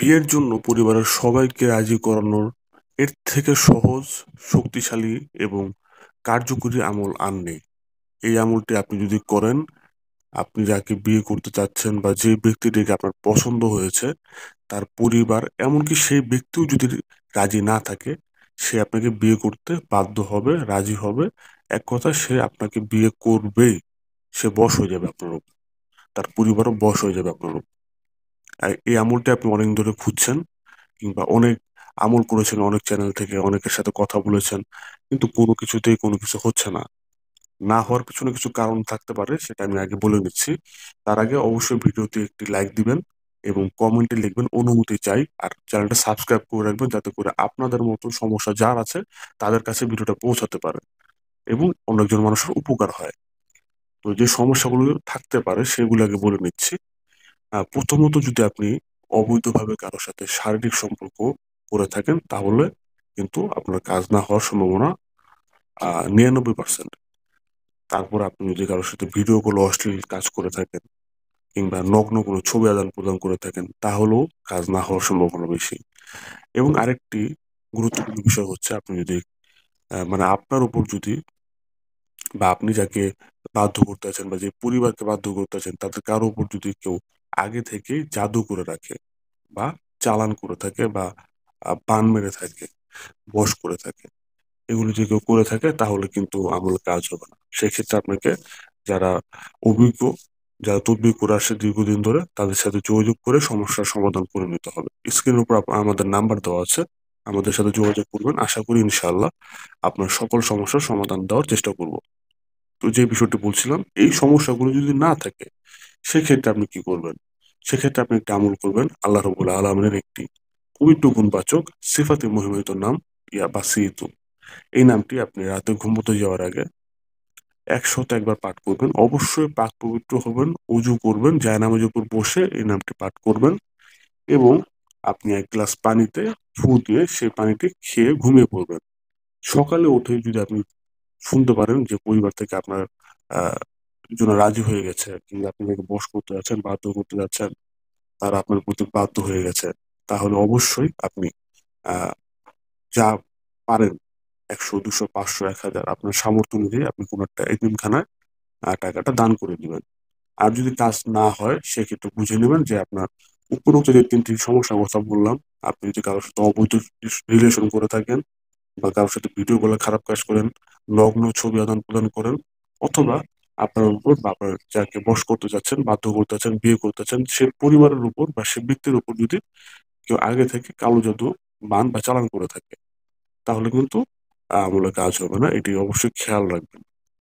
বিয়ের জন্য পরিবারের সবাইকে রাজি করানোর এর থেকে সহজ, শক্তিশালী এবং কার্যকরী আমল আর নেই। এই আমলটি আপনি যদি করেন, আপনি যাকে বিয়ে করতে চাচ্ছেন বা যে ব্যক্তিটিকে আপনার পছন্দ হয়েছে, তার পরিবার এমনকি সেই ব্যক্তিও যদি রাজি না থাকে, সে আপনাকে বিয়ে করতে বাধ্য হবে, রাজি হবে। এক কথায় সে আপনাকে বিয়ে করবেই। সে বশ হয়ে যাবে আপনার উপর। তার পরিবারও বশ হয়ে যাবে আপনার উপর। আর এই আমলটি আপনি অনেকদিন ধরে খুঁজছেন কিংবা অনেক আমল করেছেন, অনেক চ্যানেল থেকে অনেকের সাথে কথা বলেছেন, কিন্তু কোনো কিছুতেই কোনো কিছু হচ্ছে না। না হওয়ার পিছনে কিছু কারণ থাকতে পারে, সেটা আমি আগে বলে নিচ্ছি। তার আগে অবশ্যই ভিডিওতে একটি লাইক দিবেন এবং কমেন্টে লিখবেন অনুমতি চাই, আর চ্যানেলটা সাবস্ক্রাইব করে রাখবেন যাতে করে আপনাদের মতো সমস্যা যার আছে তাদের কাছে ভিডিওটা পৌঁছাতে পারে এবং অনেকজন মানুষের উপকার হয়। তো যে সমস্যাগুলো থাকতে পারে সেগুলো আগে বলে নিচ্ছি। প্রথমত, যদি আপনি অবৈধভাবে কারোর সাথে শারীরিক সম্পর্ক করে থাকেন, তাহলে কিন্তু আপনার কাজ না হওয়ার সম্ভাবনা 99%। তারপর আপনি যদি কারোর সাথে ভিডিও কল অশ্লীল কাজ করে থাকেন কিংবা নগ্ন কোনো ছবি আদান প্রদান করে থাকেন, তাহলেও কাজ না হওয়ার সম্ভাবনা বেশি। এবং আরেকটি গুরুত্বপূর্ণ বিষয় হচ্ছে, আপনি যদি মানে আপনার উপর যদি বা আপনি যাকে বাধ্য করতে আছেন বা যে পরিবারকে বাধ্য করতে আছেন, তাদের কারো উপর যদি কেউ আগে থেকে জাদু করে রাখে বা চালান করে থাকে বা বান মেরে থাকে, বশ করে থাকে, এগুলো যদি কেউ করে থাকে, তাহলে কিন্তু আমল কাজ হবে না। সেক্ষেত্রে আপনাকে যারা অভিজ্ঞ, যারা তদবির করে আসছে দীর্ঘদিন ধরে, তাদের সাথে যোগাযোগ করে সমস্যার সমাধান করে নিতে হবে। স্ক্রিনের উপর আমাদের নাম্বার দেওয়া আছে, আমাদের সাথে যোগাযোগ করবেন। আশা করি ইনশাআল্লাহ আপনার সকল সমস্যার সমাধান দেওয়ার চেষ্টা করব। তো যে বিষয়টি বলছিলাম, এই সমস্যাগুলো যদি না থাকে, সেক্ষেত্রে আপনি কি করবেন? সেক্ষেত্রে আপনি একটি আমল করবেন। আল্লাহ রাব্বুল আলামিনের একটি পবিত্র গুণবাচক সিফাতে মহিমান্বিত নাম, ইয়া বাসিতু। এই নামটি আপনি রাতে ঘুমোতে যাওয়ার আগে 101 বার পাঠ করবেন। অবশ্যই পাক পবিত্র হবেন, অজু করবেন, জায়নামাজের উপর বসে এই নামটি পাঠ করবেন এবং আপনি 1 গ্লাস পানিতে ফু দিয়ে সেই পানিটি খেয়ে ঘুমিয়ে পড়বেন। সকালে উঠে যদি আপনি শুনতে পারেন যে পরিবার থেকে আপনার আহ জন্য রাজি হয়ে গেছে কিংবা আপনি যাকে বশ করতে যাচ্ছেন, বাধ্য করতে যাচ্ছেন, তারা আপনার প্রতি বাধ্য হয়ে গেছে, তাহলে অবশ্যই আপনি আহ যা পারেন, 100, 200, 500, 1000 আপনার সামর্থ্য অনুযায়ী আপনি কোনো একটা এতিমখানায় টাকাটা দান করে দিবেন। আর যদি কাজ না হয়, সেক্ষেত্রে বুঝে নেবেন যে আপনার উপরোক্ত যে 3টি সমস্যার কথা বললাম, আপনি যদি কারোর সাথে অবৈধ রিলেশন করে থাকেন বা কারোর সাথে ভিডিও কলে খারাপ কাজ করেন, নগ্ন ছবি আদান প্রদান করেন, অথবা আপনার উপর বা আপনার যাকে বশ করতে চাচ্ছেন, বাধ্য করতে চাচ্ছেন, বিয়ে করতে চাচ্ছেন, সে পরিবারের উপর বা সে ব্যক্তির উপর যদি কেউ আগে থেকে কালো জাদু বান বা চালান করে থাকে, তাহলে কিন্তু আমলে কাজ হবে না। এটি অবশ্যই খেয়াল রাখবেন।